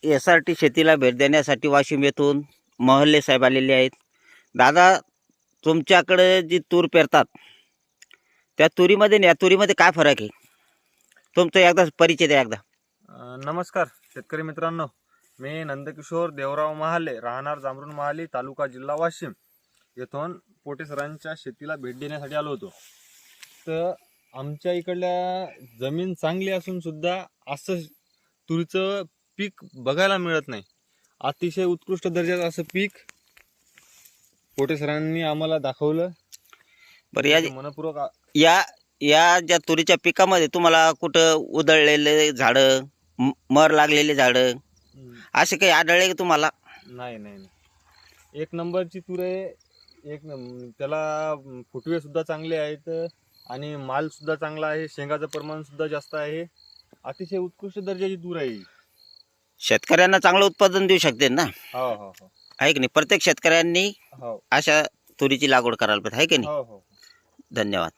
SRT शेतीला भेट देण्यासाठी वाशिम येथून महल्ले साहेब आलेले आहेत. दादा, तुमच्याकडे जी तूर पेरतात त्या तुरीमध्ये आणि या तुरीमध्ये काय फरक आहे? तुमचा एकदा परिचय द्या एकदा. नमस्कार शेतकरी मित्रांनो, मी नंदकिशोर देवराव महाले, राहणार जांभरुण महाली, तालुका जिल्हा वाशिम येथून पोटे सरांच्या शेतीला भेट देण्यासाठी आलो होतो. तर आमच्या इकडल्या जमीन चांगली असून सुद्धा असं तुरीचं पीक बघायला मिळत नाही. अतिशय उत्कृष्ट दर्जाचं असं पीक पोटे सरांनी आम्हाला दाखवलं. बरं, या मनपूर्वक या या ज्या तुरीच्या पिकामध्ये तुम्हाला कुठं उधळलेले झाडं, मर लागलेले झाडं असे काही आढळले का तुम्हाला? नाही नाही नाही, एक नंबरची तूर आहे. त्याला फुटवे सुद्धा चांगले आहेत आणि माल सुद्धा चांगला आहे. शेंगाचं प्रमाण सुद्धा जास्त आहे. अतिशय उत्कृष्ट दर्जाची तूर आहे. शेतकऱ्यांना चांगलं उत्पादन देऊ शकते ना, हो हो हो आहे की नाही? प्रत्येक शेतकऱ्यांनी हो अशा तुरीची लागवड करायला पाहिजे, आहे की नाही? हो हो. धन्यवाद.